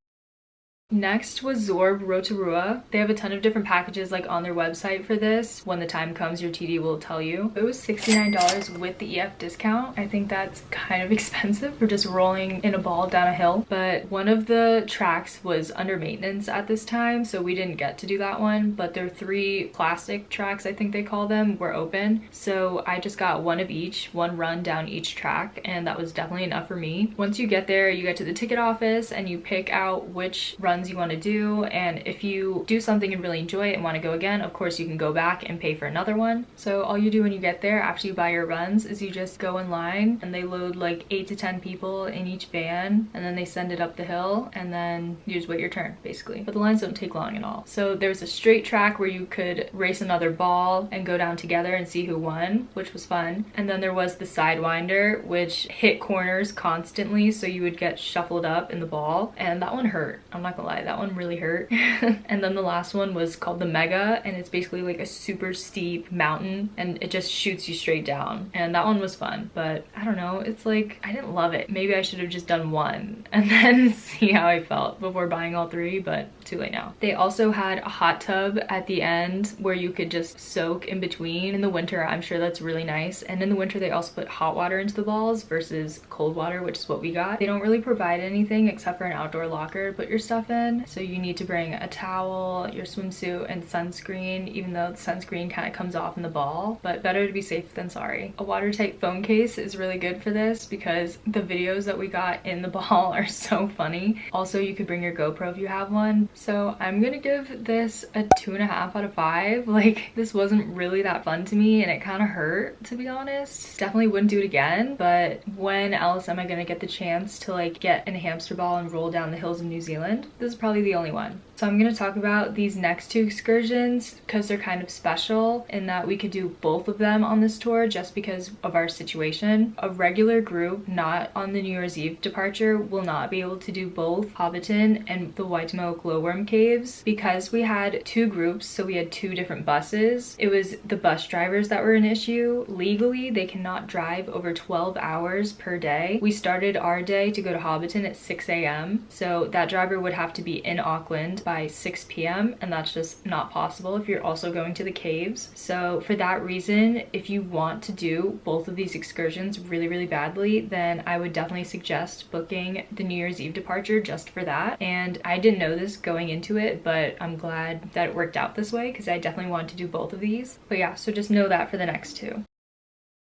Next was Zorb Rotorua. They have a ton of different packages like on their website for this. When the time comes, your TD will tell you. It was $69 with the EF discount. I think that's kind of expensive for just rolling in a ball down a hill, but one of the tracks was under maintenance at this time, so we didn't get to do that one, but their 3 plastic tracks, I think they call them, were open. So I just got one of each, one run down each track, and that was definitely enough for me. Once you get there, you get to the ticket office and you pick out which run you want to do, and if you do something and really enjoy it and want to go again, of course you can go back and pay for another one. So all you do when you get there after you buy your runs is you just go in line, and they load like 8 to 10 people in each van, and then they send it up the hill, and then you just wait your turn basically. But the lines don't take long at all. So there's a straight track where you could race another ball and go down together and see who won, which was fun. And then there was the sidewinder, which hit corners constantly, so you would get shuffled up in the ball, and that one hurt, I'm not gonna lie, that one really hurt. And then the last one was called the Mega, and it's basically like a super steep mountain and it just shoots you straight down. And that one was fun, but I don't know, it's like, I didn't love it. Maybe I should have just done one and then see how I felt before buying all three, but too late now. They also had a hot tub at the end where you could just soak in between. In the winter, I'm sure that's really nice. And in the winter, they also put hot water into the balls versus cold water, which is what we got. They don't really provide anything except for an outdoor locker to put your stuff in. So you need to bring a towel, your swimsuit, and sunscreen, even though the sunscreen kind of comes off in the ball, but better to be safe than sorry. A watertight phone case is really good for this because the videos that we got in the ball are so funny. Also, you could bring your GoPro if you have one. So I'm gonna give this a 2.5 out of 5. Like, this wasn't really that fun to me and it kind of hurt, to be honest. Definitely wouldn't do it again, but when else am I gonna get the chance to like get in a hamster ball and roll down the hills of New Zealand? This is probably the only one. So I'm going to talk about these next two excursions because they're kind of special in that we could do both of them on this tour just because of our situation. A regular group not on the New Year's Eve departure will not be able to do both Hobbiton and the Waitomo glowworm caves because we had two groups, so we had two different buses. It was the bus drivers that were an issue. Legally, they cannot drive over 12 hours per day. We started our day to go to Hobbiton at 6 a.m. So that driver would have to be in Auckland by 6 p.m. and that's just not possible if you're also going to the caves. So for that reason, if you want to do both of these excursions really, really badly, then I would definitely suggest booking the New Year's Eve departure just for that. And I didn't know this going into it, but I'm glad that it worked out this way because I definitely wanted to do both of these. But yeah, so just know that for the next two.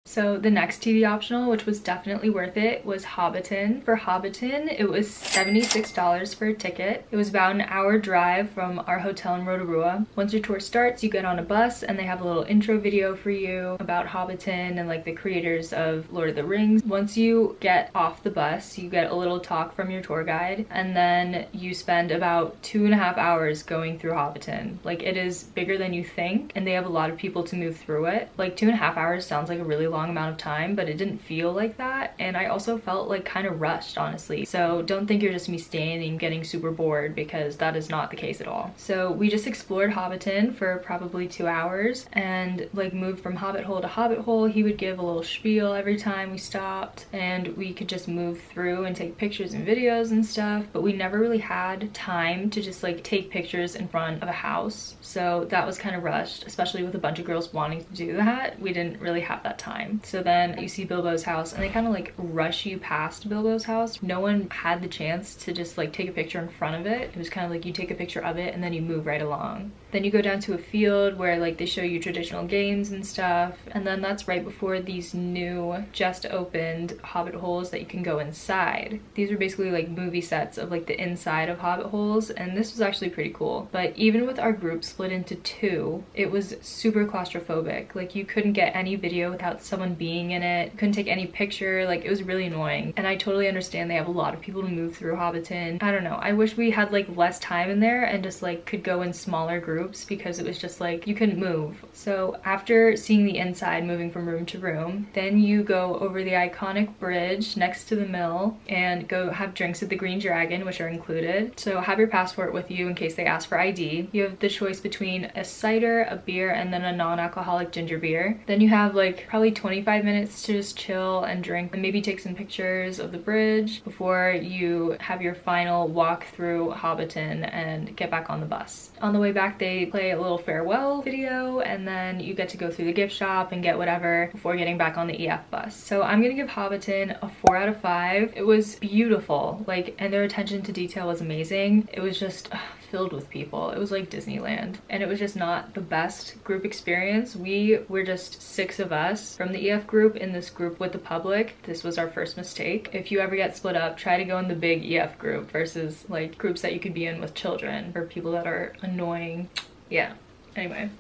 So the next TV optional, which was definitely worth it, was Hobbiton. For Hobbiton, it was $76 for a ticket. It was about an hour drive from our hotel in Rotorua. Once your tour starts, you get on a bus and they have a little intro video for you about Hobbiton and like the creators of Lord of the Rings. Once you get off the bus, you get a little talk from your tour guide and then you spend about 2.5 hours going through Hobbiton. Like, it is bigger than you think and they have a lot of people to move through it. Like, 2.5 hours sounds like a really long amount of time, but it didn't feel like that, and I also felt like kind of rushed, honestly. So don't think you're just me standing getting super bored because that is not the case at all. So we just explored Hobbiton for probably 2 hours and like moved from hobbit hole to hobbit hole. He would give a little spiel every time we stopped and we could just move through and take pictures and videos and stuff, but we never really had time to just like take pictures in front of a house. So that was kind of rushed, especially with a bunch of girls wanting to do that. We didn't really have that time. So then you see Bilbo's house and they kind of like rush you past Bilbo's house. No one had the chance to just like take a picture in front of it. It was kind of like you take a picture of it and then you move right along. Then you go down to a field where like they show you traditional games and stuff, and then that's right before these new just opened hobbit holes that you can go inside. These are basically like movie sets of like the inside of hobbit holes, and this was actually pretty cool. But even with our group split into two, it was super claustrophobic. Like, you couldn't get any video without someone being in it, couldn't take any picture. Like, it was really annoying, and I totally understand they have a lot of people to move through Hobbiton. I don't know, I wish we had like less time in there and just like could go in smaller groups because it was just like you couldn't move. So after seeing the inside, moving from room to room, then you go over the iconic bridge next to the mill and go have drinks at the Green Dragon, which are included. So have your passport with you in case they ask for ID. You have the choice between a cider, a beer, and then a non-alcoholic ginger beer. Then you have like probably 25 minutes to just chill and drink and maybe take some pictures of the bridge before you have your final walk through Hobbiton and get back on the bus. On the way back, they play a little farewell video and then you get to go through the gift shop and get whatever before getting back on the EF bus. So I'm gonna give Hobbiton a 4 out of 5. It was beautiful, like, and their attention to detail was amazing. It was just filled with people. It was like Disneyland, and it was just not the best group experience. We were just 6 of us from the EF group in this group with the public. This was our first mistake. If you ever get split up, try to go in the big EF group versus like groups that you could be in with children or people that are annoying. Yeah, anyway.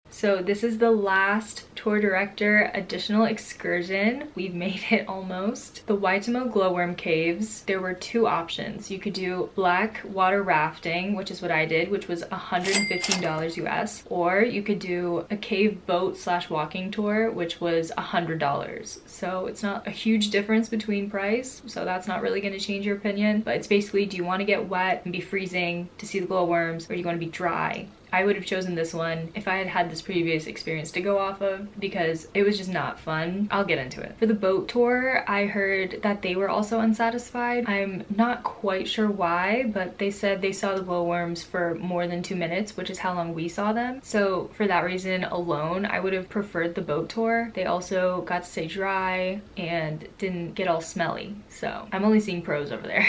So this is the last tour director additional excursion. We've made it almost. The Waitomo glowworm caves, there were two options. You could do black water rafting, which is what I did, which was $115 US, or you could do a cave boat / walking tour, which was $100. So it's not a huge difference between price, so that's not really going to change your opinion, but it's basically, do you want to get wet and be freezing to see the glowworms, or do you want to be dry? I would have chosen this one if I had had this previous experience to go off of, because it was just not fun. I'll get into it. For the boat tour, I heard that they were also unsatisfied. I'm not quite sure why, but they said they saw the glowworms for more than 2 minutes, which is how long we saw them. So for that reason alone, I would have preferred the boat tour. They also got to stay dry and didn't get all smelly. So I'm only seeing pros over there.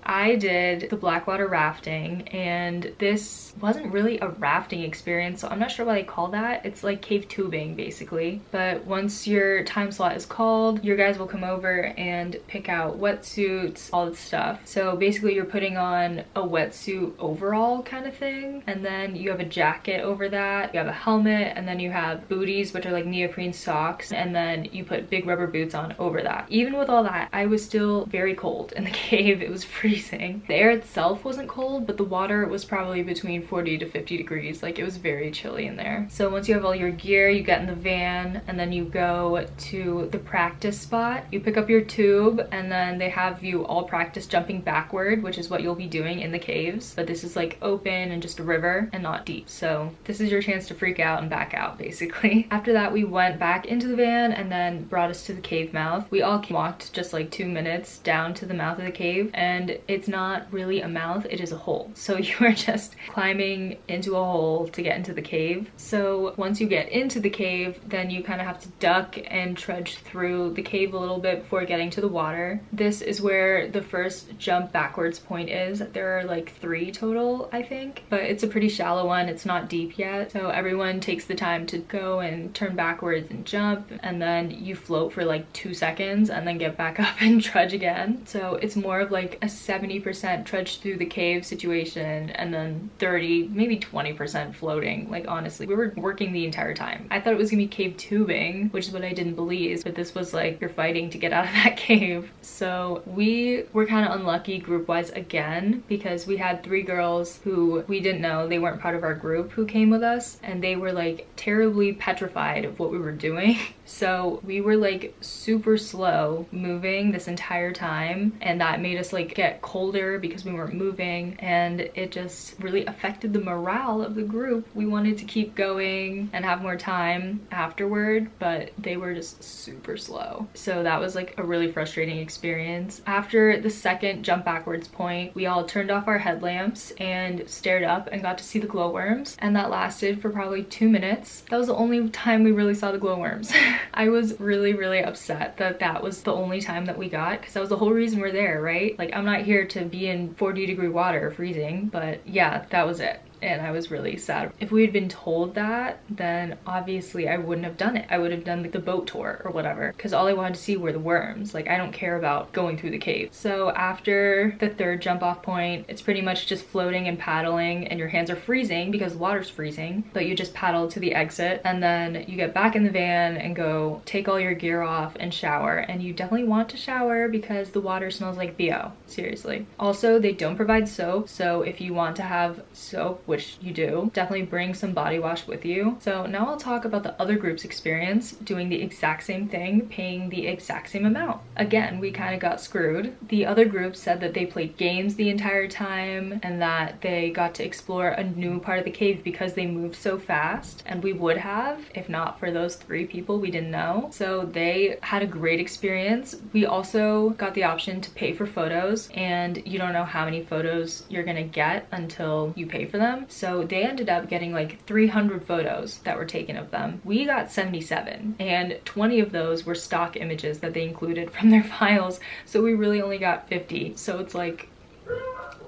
I did the blackwater rafting, and this wasn't really a rafting experience, so I'm not sure why they call that. It's like cave tubing basically, but once your time slot is called, your guys will come over and pick out wetsuits, all that stuff. So basically you're putting on a wetsuit overall kind of thing, and then you have a jacket over that, you have a helmet, and then you have booties, which are like neoprene socks, and then you put big rubber boots on over that. Even with all that, I was still very cold in the cave. It was freezing. The air itself wasn't cold, but the water was probably between 40 to 50 degrees. Like, it was very chilly in there. So once you have all your gear, you get in the van, and then you go to the practice spot. You pick up your tube, and then they have you all practice jumping backward, which is what you'll be doing in the caves. But this is like open and just a river and not deep. So this is your chance to freak out and back out basically. After that, we went back into the van and then brought us to the cave mouth. We all walked just like 2 minutes down to the mouth of the cave, and it's not really a mouth, it is a hole. So you are just climbing into a hole to get into the cave. So once you get into the cave, then you kind of have to duck and trudge through the cave a little bit before getting to the water. This is where the first jump backwards point is. There are like 3 total, I think, but it's a pretty shallow one. It's not deep yet. So everyone takes the time to go and turn backwards and jump, and then you float for like 2 seconds and then get back up and trudge again. So it's more of like a 70% trudge through the cave situation, and then 30, maybe 20% floating. Like, honestly, we were working the entire time. I thought it was gonna be cave tubing, which is what I didn't believe, but this was like you're fighting to get out of that cave. So we were kind of unlucky group-wise again, because we had 3 girls who we didn't know, they weren't part of our group, who came with us, and they were like terribly petrified of what we were doing. So we were like super slow moving this entire time, and that made us like get colder because we weren't moving, and it just really affected the morale of the group. We wanted to keep going and have more time afterward, but they were just super slow. So that was like a really frustrating experience. After the second jump backwards point, we all turned off our headlamps and stared up and got to see the glowworms, and that lasted for probably 2 minutes. That was the only time we really saw the glowworms. I was really upset that that was the only time that we got, because that was the whole reason we're there, right? Like, I'm not here to be in 40-degree water freezing, but yeah, that was it. And I was really sad. If we had been told that, then obviously I wouldn't have done it. I would have done like the boat tour or whatever, because all I wanted to see were the worms. Like, I don't care about going through the cave. So after the 3rd jump off point, it's pretty much just floating and paddling, and your hands are freezing because the water's freezing, but you just paddle to the exit, and then you get back in the van and go take all your gear off and shower. And you definitely want to shower because the water smells like BO, seriously. Also, they don't provide soap, so if you want to have soap, which you do, definitely bring some body wash with you. So now I'll talk about the other group's experience doing the exact same thing, paying the exact same amount. Again, we kind of got screwed. The other group said that they played games the entire time, and that they got to explore a new part of the cave because they moved so fast, and we would have if not for those 3 people we didn't know. So they had a great experience. We also got the option to pay for photos, and you don't know how many photos you're gonna get until you pay for them. So they ended up getting like 300 photos that were taken of them. We got 77, and 20 of those were stock images that they included from their files. So we really only got 50. So it's like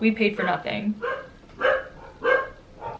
we paid for nothing.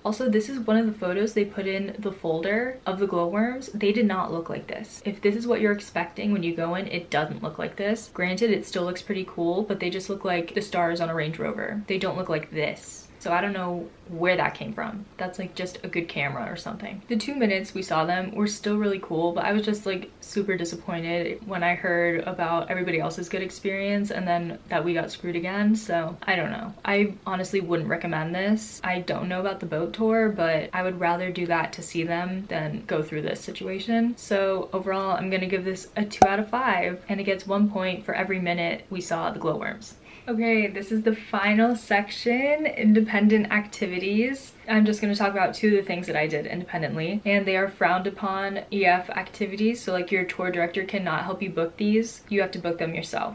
Also, this is one of the photos they put in the folder of the glowworms. They did not look like this. If this is what you're expecting when you go in, it doesn't look like this. Granted, it still looks pretty cool, but they just look like the stars on a Range Rover. They don't look like this. So I don't know where that came from. That's like just a good camera or something. The 2 minutes we saw them were still really cool, but I was just like super disappointed when I heard about everybody else's good experience and then that we got screwed again. So I don't know. I honestly wouldn't recommend this. I don't know about the boat tour, but I would rather do that to see them than go through this situation. So overall, I'm gonna give this a 2 out of 5, and it gets 1 point for every minute we saw the glowworms. Okay, this is the final section, independent activities. I'm just going to talk about 2 of the things that I did independently, and they are frowned upon EF activities. So like your tour director cannot help you book these. You have to book them yourself.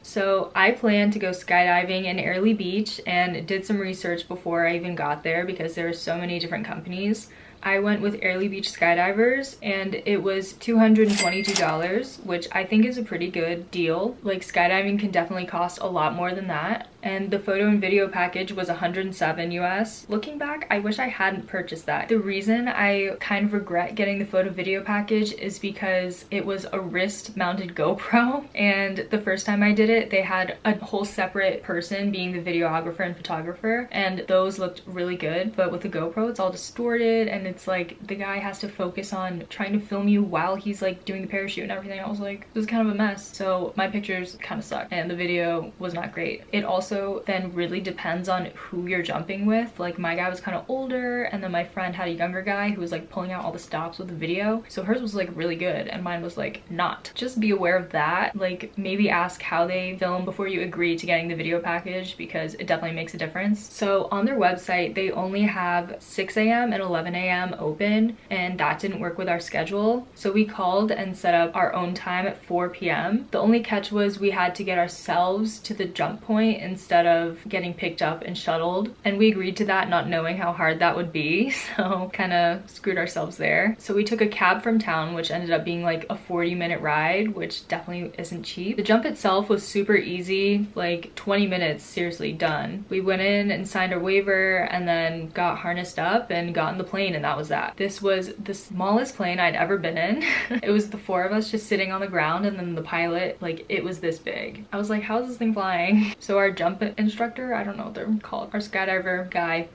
So I planned to go skydiving in Airlie Beach and did some research before I even got there because there are so many different companies. I went with Airlie Beach Skydivers and it was $222, which I think is a pretty good deal. Like skydiving can definitely cost a lot more than that. And the photo and video package was $107 US. Looking back, I wish I hadn't purchased that. The reason I kind of regret getting the photo video package is because it was a wrist mounted GoPro, and the first time I did it, they had a whole separate person being the videographer and photographer, and those looked really good. But with the GoPro, it's all distorted, and it's like the guy has to focus on trying to film you while he's like doing the parachute and everything. I was like, this is kind of a mess. So my pictures kind of suck and the video was not great. It also then really depends on who you're jumping with. Like my guy was kind of older, and then my friend had a younger guy who was like pulling out all the stops with the video, so hers was like really good and mine was like not. Just be aware of that. Like maybe ask how they film before you agree to getting the video package, because it definitely makes a difference. So on their website they only have 6 a.m. and 11 a.m. open, and that didn't work with our schedule, so we called and set up our own time at 4 p.m. The only catch was we had to get ourselves to the jump point instead of getting picked up and shuttled, and we agreed to that not knowing how hard that would be, so kind of screwed ourselves there. So we took a cab from town, which ended up being like a 40-minute ride, which definitely isn't cheap. The jump itself was super easy, like 20 minutes, seriously, done. We went in and signed our waiver and then got harnessed up and got in the plane, and that was that. This was the smallest plane I'd ever been in. It was the 4 of us just sitting on the ground, and then the pilot, like it was this big. I was like, how's this thing flying? So our jump instructor, I don't know what they're called, our skydiver guy,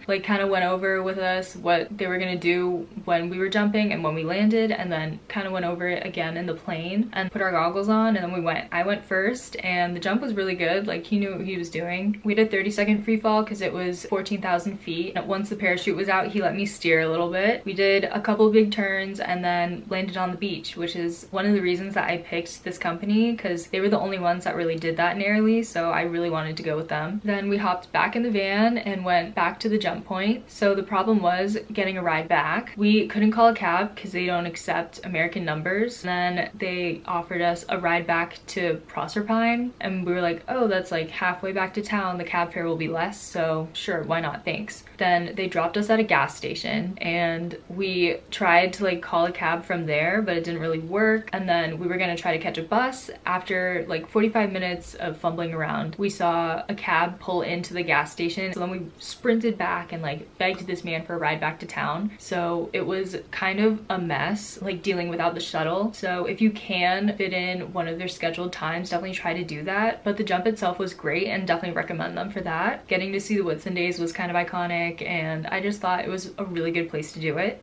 like kind of went over with us what they were gonna do when we were jumping and when we landed, and then kind of went over it again in the plane and put our goggles on, and then we went. I went first and the jump was really good. Like he knew what he was doing. We did a 30-second free fall because it was 14,000 feet. Once the parachute was out, he let me steer a little bit. We did a couple big turns and then landed on the beach, which is one of the reasons that I picked this company, because they were the only ones that really did that in Airlie, so I really wanted to go with them. Then we hopped back in the van and went back to the jump point. So the problem was getting a ride back. We couldn't call a cab because they don't accept American numbers. Then they offered us a ride back to Proserpine, and we were like, oh, that's like halfway back to town, the cab fare will be less, so sure, why not, thanks. Then they dropped us at a gas station and we tried to like call a cab from there, but it didn't really work. And then we were gonna try to catch a bus. After like 45 minutes of fumbling around, we saw a cab pull into the gas station. So then we sprinted back and like begged this man for a ride back to town. So it was kind of a mess, like dealing without the shuttle. So if you can fit in one of their scheduled times, definitely try to do that. But the jump itself was great and definitely recommend them for that. Getting to see the Whitsundays was kind of iconic, and I just thought it was a really good place to do it.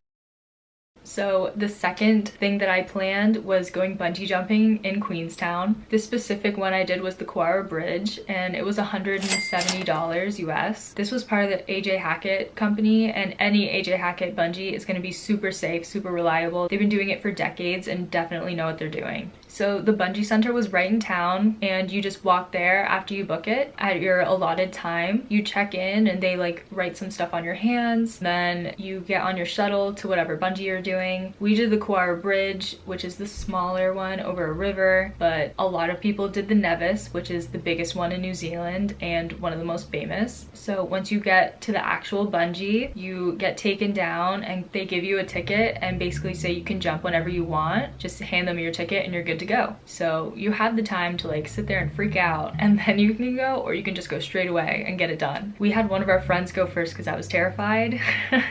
So the second thing that I planned was going bungee jumping in Queenstown. This specific one I did was the Quara Bridge, and it was $170 US. This was part of the AJ Hackett company, and any AJ Hackett bungee is going to be super safe, super reliable. They've been doing it for decades and definitely know what they're doing. So the bungee center was right in town, and you just walk there after you book it at your allotted time. You check in and they like write some stuff on your hands. Then you get on your shuttle to whatever bungee you're doing. We did the Quara Bridge, which is the smaller one over a river, but a lot of people did the Nevis, which is the biggest one in New Zealand and one of the most famous. So once you get to the actual bungee, you get taken down and they give you a ticket and basically say you can jump whenever you want. Just hand them your ticket and you're good to go. So you have the time to like sit there and freak out, and then you can go, or you can just go straight away and get it done. We had one of our friends go first because I was terrified.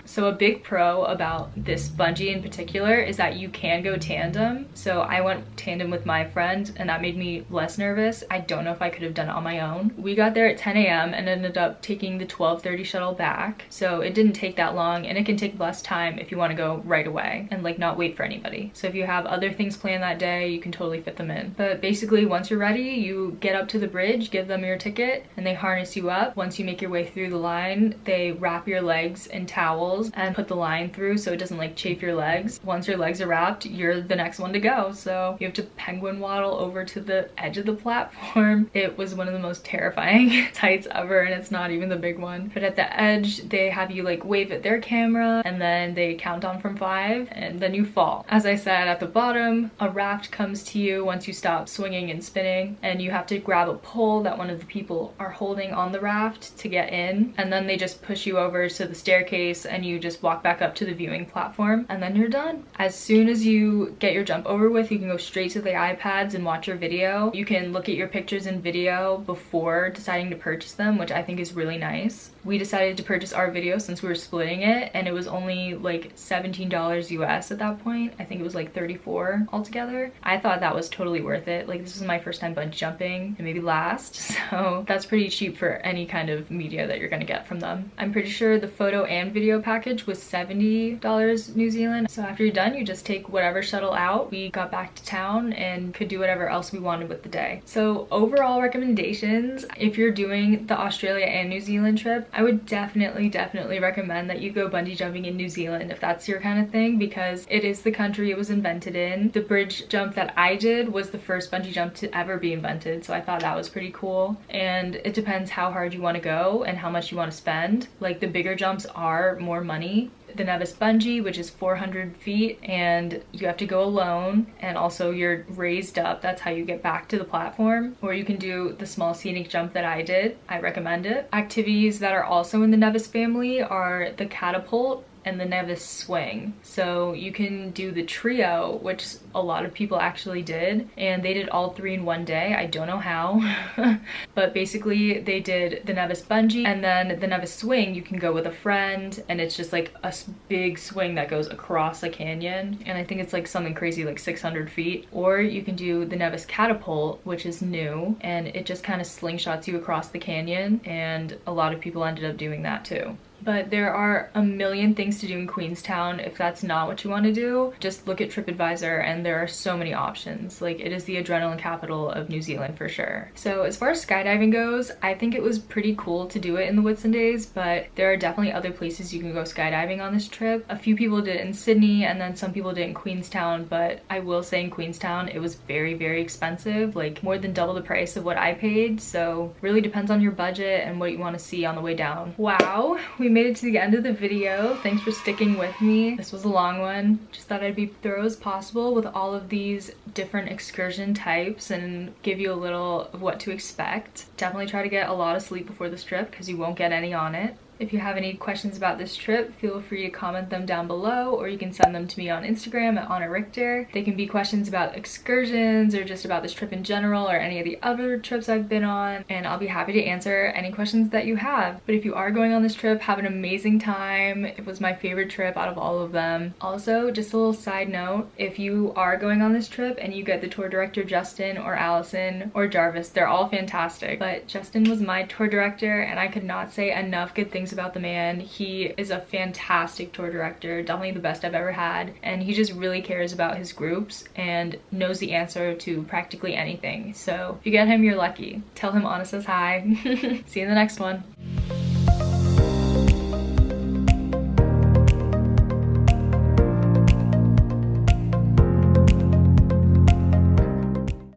So a big pro about this bungee in particular is that you can go tandem. So I went tandem with my friend, and that made me less nervous. I don't know if I could have done it on my own. We got there at 10 a.m. and ended up taking the 12:30 shuttle back. So it didn't take that long, and it can take less time if you want to go right away and like not wait for anybody. So if you have other things planned that day, you can totally fit them in. But basically, once you're ready, you get up to the bridge, give them your ticket, and they harness you up. Once you make your way through the line, they wrap your legs in towels and put the line through so it doesn't like chafe your legs. Once your legs are wrapped, you're the next one to go. So you have to penguin waddle over to the edge of the platform. It was one of the most terrifying sights ever, and it's not even the big one. But at the edge, they have you like wave at their camera, and then they count down from 5, and then you fall. As I said, at the bottom, a raft comes to you once you stop swinging and spinning, and you have to grab a pole that one of the people are holding on the raft to get in, and then they just push you over to the staircase, and you just walk back up to the viewing platform, and then you're done. As soon as you get your jump over with, you can go straight to the iPads and watch your video. You can look at your pictures and video before deciding to purchase them, which I think is really nice. We decided to purchase our video since we were splitting it, and it was only like $17 US at that point. I think it was like 34 altogether. I thought that was totally worth it. Like, this is my first time bungee jumping, and maybe last, so that's pretty cheap for any kind of media that you're gonna get from them. I'm pretty sure the photo and video package was $70 New Zealand. So after you're done, you just take whatever shuttle out. We got back to town and could do whatever else we wanted with the day. So overall recommendations, if you're doing the Australia and New Zealand trip, I would definitely recommend that you go bungee jumping in New Zealand if that's your kind of thing, because it is the country it was invented in. The bridge jump that I did was the first bungee jump to ever be invented, so I thought that was pretty cool. And it depends how hard you want to go and how much you want to spend. Like, the bigger jumps are more money. The Nevis bungee, which is 400 feet, and you have to go alone, and also you're raised up. That's how you get back to the platform. Or you can do the small scenic jump that I did. I recommend it. Activities that are also in the Nevis family are the catapult and the Nevis swing. So you can do the trio, which a lot of people actually did, and they did all 3 in one day. I don't know how, but basically they did the Nevis bungee, and then the Nevis swing you can go with a friend, and it's just like a big swing that goes across a canyon, and I think it's like something crazy like 600 feet. Or you can do the Nevis catapult, which is new, and it just kind of slingshots you across the canyon, and a lot of people ended up doing that too. But there are a million things to do in Queenstown. If that's not what you want to do, just look at TripAdvisor, and there are so many options. Like, it is the adrenaline capital of New Zealand for sure. So as far as skydiving goes, I think it was pretty cool to do it in the Whitsundays, but there are definitely other places you can go skydiving on this trip. A few people did it in Sydney, and then some people did it in Queenstown, but I will say in Queenstown it was very expensive, like more than double the price of what I paid. So really depends on your budget and what you want to see on the way down. Wow, we made it to the end of the video. Thanks for sticking with me. This was a long one. Just thought I'd be thorough as possible with all of these different excursion types and give you a little of what to expect. Definitely try to get a lot of sleep before this trip because you won't get any on it. If you have any questions about this trip, feel free to comment them down below, or you can send them to me on Instagram at Anna Richter. They can be questions about excursions or just about this trip in general or any of the other trips I've been on, and I'll be happy to answer any questions that you have. But if you are going on this trip, have an amazing time. It was my favorite trip out of all of them. Also, just a little side note, if you are going on this trip and you get the tour director Justin or Allison or Jarvis, they're all fantastic. But Justin was my tour director, and I could not say enough good things about the man. He is a fantastic tour director, definitely the best I've ever had, and he just really cares about his groups and knows the answer to practically anything. So if you get him, you're lucky. Tell him Anna says hi. See you in the next one.